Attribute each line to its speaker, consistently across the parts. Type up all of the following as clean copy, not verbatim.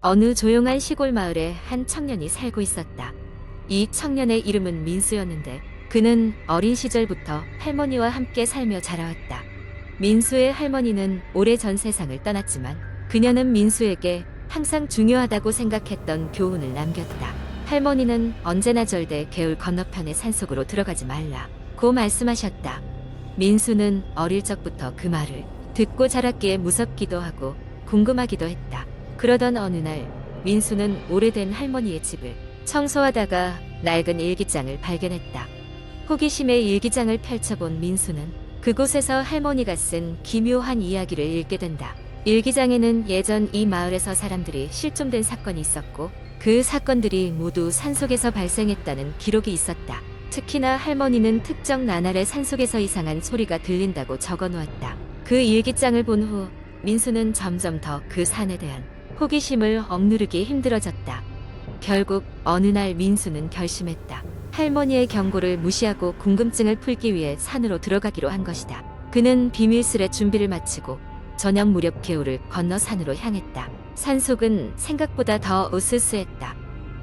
Speaker 1: 어느 조용한 시골 마을에 한 청년이 살고 있었다. 이 청년의 이름은 민수였는데 그는 어린 시절부터 할머니와 함께 살며 자라왔다. 민수의 할머니는 오래전 세상을 떠났지만 그녀는 민수에게 항상 중요하다고 생각했던 교훈을 남겼다. 할머니는 언제나 절대 개울 건너편의 산속으로 들어가지 말라고 말씀하셨다. 민수는 어릴 적부터 그 말을 듣고 자랐기에 무섭기도 하고 궁금하기도 했다. 그러던 어느 날 민수는 오래된 할머니의 집을 청소하다가 낡은 일기장을 발견했다. 호기심에 일기장을 펼쳐본 민수는 그곳에서 할머니가 쓴 기묘한 이야기를 읽게 된다. 일기장에는 예전 이 마을에서 사람들이 실종된 사건이 있었고 그 사건들이 모두 산속에서 발생했다는 기록이 있었다. 특히나 할머니는 특정 나날에 산속에서 이상한 소리가 들린다고 적어놓았다. 그 일기장을 본 후 민수는 점점 더 그 산에 대한 호기심을 억누르기 힘들어졌다. 결국 어느 날 민수는 결심했다. 할머니의 경고를 무시하고 궁금증을 풀기 위해 산으로 들어가기로 한 것이다. 그는 비밀스레 준비를 마치고 저녁 무렵 개울을 건너 산으로 향했다. 산속은 생각보다 더 으스스했다.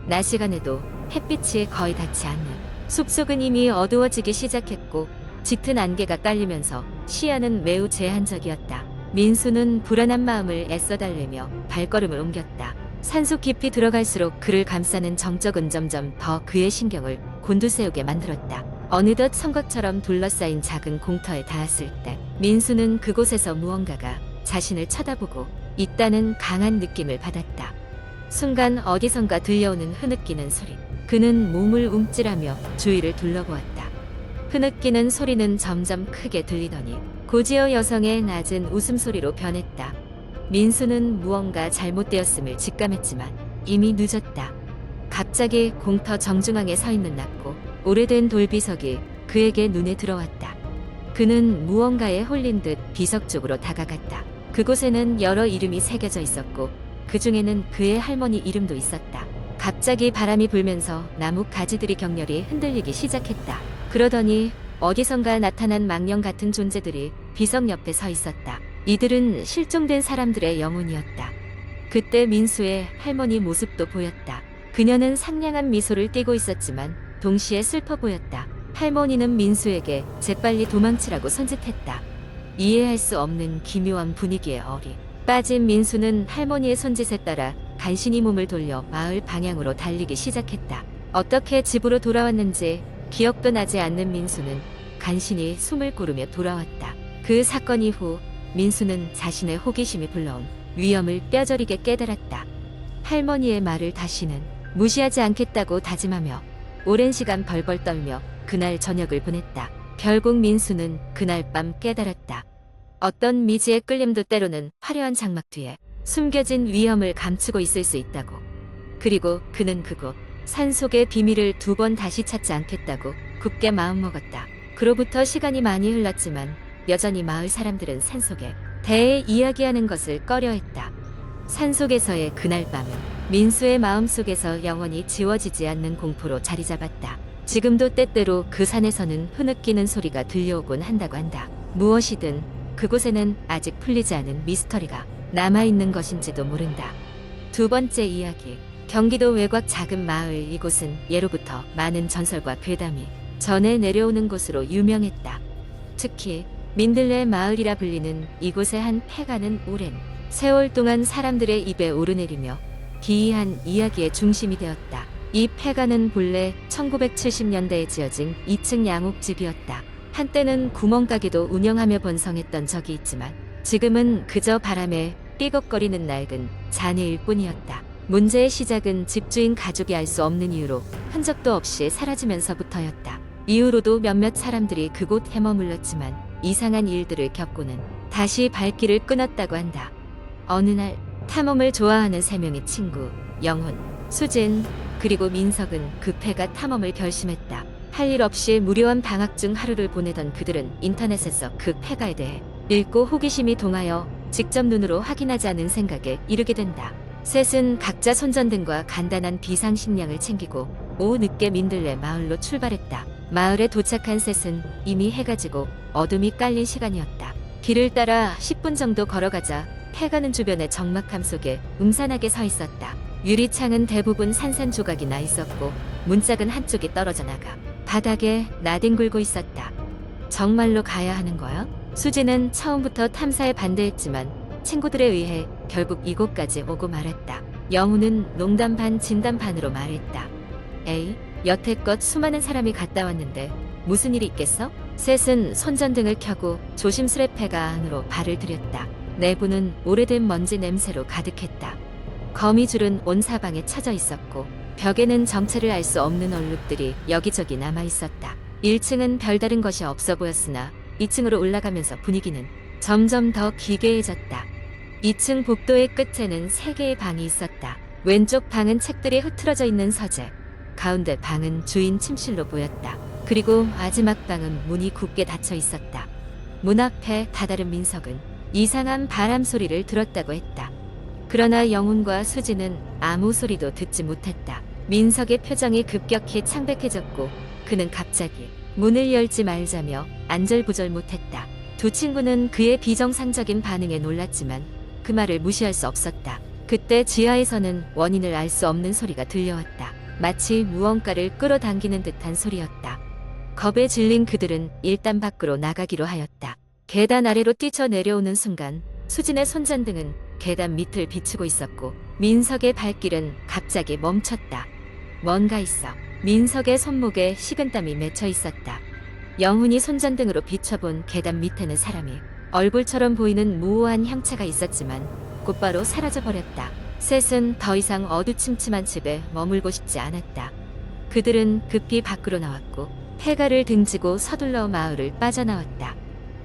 Speaker 1: 낮 시간에도 햇빛이 거의 닿지 않는 숲속은 이미 어두워지기 시작했고 짙은 안개가 깔리면서 시야는 매우 제한적이었다. 민수는 불안한 마음을 애써 달래며 발걸음을 옮겼다. 산속 깊이 들어갈수록 그를 감싸는 정적은 점점 더 그의 신경을 곤두세우게 만들었다. 어느덧 성곽처럼 둘러싸인 작은 공터에 닿았을 때 민수는 그곳에서 무언가가 자신을 쳐다보고 있다는 강한 느낌을 받았다. 순간 어디선가 들려오는 흐느끼는 소리. 그는 몸을 움찔하며 주위를 둘러보았다. 흐느끼는 소리는 점점 크게 들리더니 고지어 여성의 낮은 웃음소리로 변했다. 민수는 무언가 잘못되었음을 직감했지만 이미 늦었다. 갑자기 공터 정중앙에 서 있는 낮고 오래된 돌비석이 그에게 눈에 들어왔다. 그는 무언가에 홀린 듯 비석 쪽으로 다가갔다. 그곳에는 여러 이름이 새겨져 있었고 그 중에는 그의 할머니 이름도 있었다. 갑자기 바람이 불면서 나무 가지들이 격렬히 흔들리기 시작했다. 그러더니 어디선가 나타난 망령 같은 존재들이 비석 옆에 서 있었다. 이들은 실종된 사람들의 영혼이었다. 그때 민수의 할머니 모습도 보였다. 그녀는 상냥한 미소를 띠고 있었지만 동시에 슬퍼 보였다. 할머니는 민수에게 재빨리 도망치라고 손짓했다. 이해할 수 없는 기묘한 분위기에 어리 빠진 민수는 할머니의 손짓에 따라 간신히 몸을 돌려 마을 방향으로 달리기 시작했다. 어떻게 집으로 돌아왔는지 기억도 나지 않는 민수는 간신히 숨을 고르며 돌아왔다. 그 사건 이후 민수는 자신의 호기심이 불러온 위험을 뼈저리게 깨달았다. 할머니의 말을 다시는 무시하지 않겠다고 다짐하며 오랜 시간 벌벌 떨며 그날 저녁을 보냈다. 결국 민수는 그날 밤 깨달았다. 어떤 미지의 끌림도 때로는 화려한 장막 뒤에 숨겨진 위험을 감추고 있을 수 있다고. 그리고 그는 그곳 산속의 비밀을 두 번 다시 찾지 않겠다고 굳게 마음먹었다. 그로부터 시간이 많이 흘렀지만 여전히 마을 사람들은 산속에 대해 이야기하는 것을 꺼려했다. 산속에서의 그날 밤은 민수의 마음속에서 영원히 지워지지 않는 공포로 자리 잡았다. 지금도 때때로 그 산에서는 흐느끼는 소리가 들려오곤 한다고 한다. 무엇이든 그곳에는 아직 풀리지 않은 미스터리가 남아있는 것인지도 모른다. 두 번째 이야기. 경기도 외곽 작은 마을. 이곳은 예로부터 많은 전설과 괴담이 전해 내려오는 곳으로 유명했다. 특히 민들레 마을이라 불리는 이곳의 한 폐가는 오랜 세월 동안 사람들의 입에 오르내리며 기이한 이야기의 중심이 되었다. 이 폐가는 본래 1970년대에 지어진 2층 양옥집이었다. 한때는 구멍가게도 운영하며 번성했던 적이 있지만 지금은 그저 바람에 삐걱거리는 낡은 잔해일 뿐이었다. 문제의 시작은 집주인 가족이 알 수 없는 이유로 흔적도 없이 사라지면서부터였다. 이후로도 몇몇 사람들이 그곳 헤머물렀지만 이상한 일들을 겪고는 다시 발길을 끊었다고 한다. 어느 날 탐험을 좋아하는 세 명의 친구 영훈, 수진, 그리고 민석은 그 폐가 탐험을 결심했다. 할 일 없이 무료한 방학 중 하루를 보내던 그들은 인터넷에서 그 폐가에 대해 읽고 호기심이 동하여 직접 눈으로 확인하지 않은 생각에 이르게 된다. 셋은 각자 손전등과 간단한 비상식량을 챙기고 오후 늦게 민들레 마을로 출발했다. 마을에 도착한 셋은 이미 해가 지고 어둠이 깔린 시간이었다. 길을 따라 10분 정도 걸어가자 폐가는 주변의 적막함 속에 음산하게 서 있었다. 유리창은 대부분 산산조각이 나 있었고 문짝은 한쪽이 떨어져 나가 바닥에 나뒹굴고 있었다. 정말로 가야 하는 거야? 수지는 처음부터 탐사에 반대했지만 친구들에 의해 결국 이곳까지 오고 말았다. 영우는 농담 반 진담 반으로 말했다. 에이, 여태껏 수많은 사람이 갔다 왔는데 무슨 일이 있겠어? 셋은 손전등을 켜고 조심스레 폐가 안으로 발을 들였다. 내부는 오래된 먼지 냄새로 가득했다. 거미줄은 온 사방에 쳐져 있었고 벽에는 정체를 알 수 없는 얼룩들이 여기저기 남아 있었다. 1층은 별다른 것이 없어 보였으나 2층으로 올라가면서 분위기는 점점 더 기괴해졌다. 2층 복도의 끝에는 3개의 방이 있었다. 왼쪽 방은 책들이 흐트러져 있는 서재, 가운데 방은 주인 침실로 보였다. 그리고 마지막 방은 문이 굳게 닫혀 있었다. 문 앞에 다다른 민석은 이상한 바람 소리를 들었다고 했다. 그러나 영훈과 수지는 아무 소리도 듣지 못했다. 민석의 표정이 급격히 창백해졌고 그는 갑자기 문을 열지 말자며 안절부절 못했다. 두 친구는 그의 비정상적인 반응에 놀랐지만 그 말을 무시할 수 없었다. 그때 지하에서는 원인을 알 수 없는 소리가 들려왔다. 마치 무언가를 끌어당기는 듯한 소리였다. 겁에 질린 그들은 일단 밖으로 나가기로 하였다. 계단 아래로 뛰쳐내려오는 순간 수진의 손전등은 계단 밑을 비추고 있었고 민석의 발길은 갑자기 멈췄다. 뭔가 있어. 민석의 손목에 식은땀이 맺혀 있었다. 영훈이 손전등으로 비춰본 계단 밑에는 사람이 얼굴처럼 보이는 무오한 형체가 있었지만 곧바로 사라져버렸다. 셋은 더 이상 어두침침한 집에 머물고 싶지 않았다. 그들은 급히 밖으로 나왔고 폐가를 등지고 서둘러 마을을 빠져나왔다.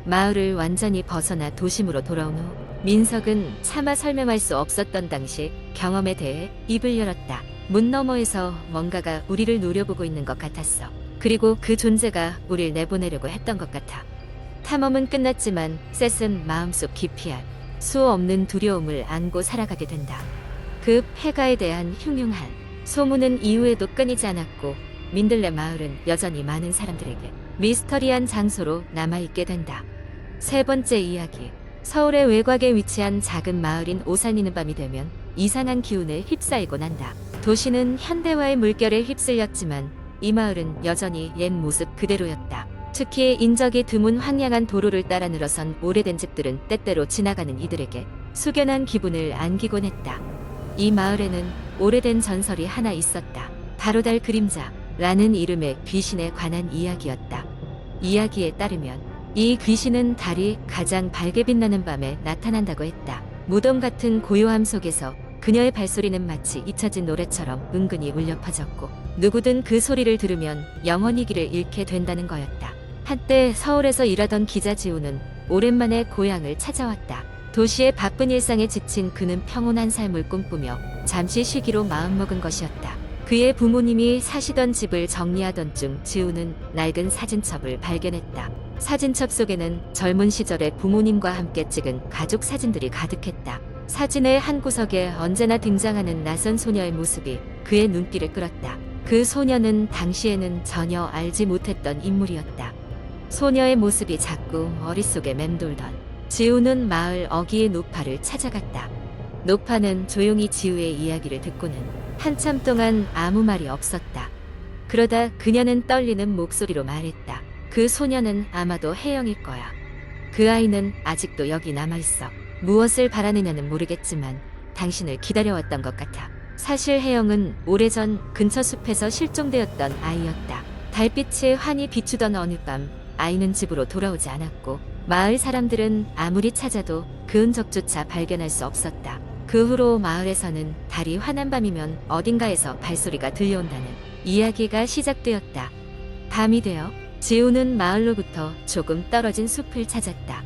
Speaker 1: 마을을 완전히 벗어나 도심으로 돌아온 후 민석은 차마 설명할 수 없었던 당시 경험에 대해 입을 열었다. 문 너머에서 뭔가가 우리를 노려보고 있는 것 같았어. 그리고 그 존재가 우릴 내보내려고 했던 것 같아. 탐험은 끝났지만 셋은 마음속 깊이 수 없는 두려움을 안고 살아가게 된다. 그 폐가에 대한 흉흉한 소문은 이후에도 끊이지 않았고 민들레 마을은 여전히 많은 사람들에게 미스터리한 장소로 남아있게 된다. 세 번째 이야기. 서울의 외곽에 위치한 작은 마을인 오산이는 밤이 되면 이상한 기운에 휩싸이곤 한다. 도시는 현대화의 물결에 휩쓸렸지만 이 마을은 여전히 옛 모습 그대로였다. 특히 인적이 드문 황량한 도로를 따라 늘어선 오래된 집들은 때때로 지나가는 이들에게 숙연한 기분을 안기곤 했다. 이 마을에는 오래된 전설이 하나 있었다. 바로 달 그림자라는 이름의 귀신에 관한 이야기였다. 이야기에 따르면 이 귀신은 달이 가장 밝게 빛나는 밤에 나타난다고 했다. 무덤 같은 고요함 속에서 그녀의 발소리는 마치 잊혀진 노래처럼 은근히 울려 퍼졌고 누구든 그 소리를 들으면 영원히 길을 잃게 된다는 거였다. 한때 서울에서 일하던 기자 지우는 오랜만에 고향을 찾아왔다. 도시의 바쁜 일상에 지친 그는 평온한 삶을 꿈꾸며 잠시 쉬기로 마음먹은 것이었다. 그의 부모님이 사시던 집을 정리하던 중 지우는 낡은 사진첩을 발견했다. 사진첩 속에는 젊은 시절의 부모님과 함께 찍은 가족 사진들이 가득했다. 사진의 한 구석에 언제나 등장하는 낯선 소녀의 모습이 그의 눈길을 끌었다. 그 소녀는 당시에는 전혀 알지 못했던 인물이었다. 소녀의 모습이 자꾸 머릿속에 맴돌던 지우는 마을 어귀의 노파를 찾아갔다. 노파는 조용히 지우의 이야기를 듣고는 한참 동안 아무 말이 없었다. 그러다 그녀는 떨리는 목소리로 말했다. 그 소녀는 아마도 혜영일 거야. 그 아이는 아직도 여기 남아있어. 무엇을 바라느냐는 모르겠지만 당신을 기다려왔던 것 같아. 사실 혜영은 오래전 근처 숲에서 실종되었던 아이였다. 달빛이 환히 비추던 어느 밤 아이는 집으로 돌아오지 않았고 마을 사람들은 아무리 찾아도 그 흔적조차 발견할 수 없었다. 그 후로 마을에서는 달이 환한 밤이면 어딘가에서 발소리가 들려온다는 이야기가 시작되었다. 밤이 되어 지우는 마을로부터 조금 떨어진 숲을 찾았다.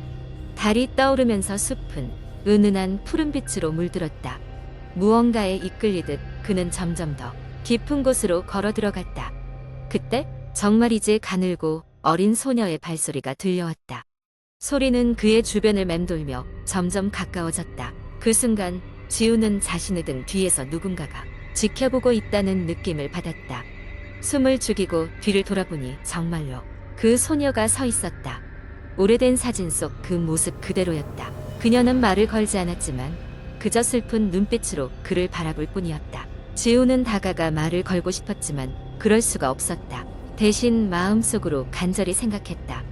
Speaker 1: 달이 떠오르면서 숲은 은은한 푸른빛으로 물들었다. 무언가에 이끌리듯 그는 점점 더 깊은 곳으로 걸어 들어갔다. 그때 정말이지 가늘고 어린 소녀의 발소리가 들려왔다. 소리는 그의 주변을 맴돌며 점점 가까워졌다. 그 순간 지우는 자신의 등 뒤에서 누군가가 지켜보고 있다는 느낌을 받았다. 숨을 죽이고 뒤를 돌아보니 정말로 그 소녀가 서 있었다. 오래된 사진 속 그 모습 그대로였다. 그녀는 말을 걸지 않았지만 그저 슬픈 눈빛으로 그를 바라볼 뿐이었다. 지우는 다가가 말을 걸고 싶었지만 그럴 수가 없었다. 대신 마음속으로 간절히 생각했다.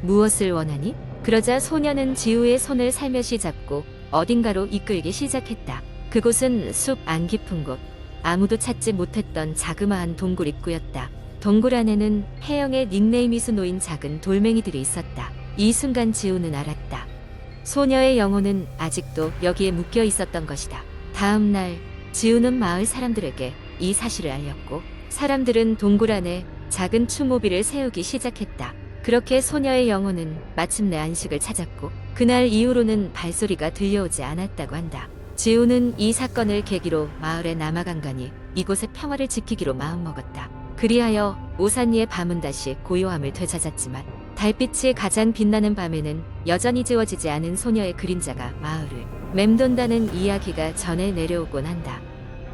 Speaker 1: 무엇을 원하니? 그러자 소녀는 지우의 손을 살며시 잡고 어딘가로 이끌기 시작했다. 그곳은 숲 안 깊은 곳, 아무도 찾지 못했던 자그마한 동굴 입구였다. 동굴 안에는 혜영의 닉네임이 수놓인 작은 돌멩이들이 있었다. 이 순간 지우는 알았다. 소녀의 영혼은 아직도 여기에 묶여 있었던 것이다. 다음 날 지우는 마을 사람들에게 이 사실을 알렸고 사람들은 동굴 안에 작은 추모비를 세우기 시작했다. 그렇게 소녀의 영혼은 마침내 안식을 찾았고 그날 이후로는 발소리가 들려오지 않았다고 한다. 지우는 이 사건을 계기로 마을에 남아간 가니 이곳의 평화를 지키기로 마음먹었다. 그리하여 오산리의 밤은 다시 고요함을 되찾았지만 달빛이 가장 빛나는 밤에는 여전히 지워지지 않은 소녀의 그림자가 마을을 맴돈다는 이야기가 전해 내려오곤 한다.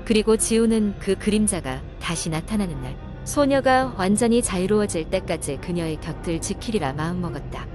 Speaker 1: 그리고 지우는 그 그림자가 다시 나타나는 날 소녀가 완전히 자유로워질 때까지 그녀의 곁을 지키리라 마음먹었다.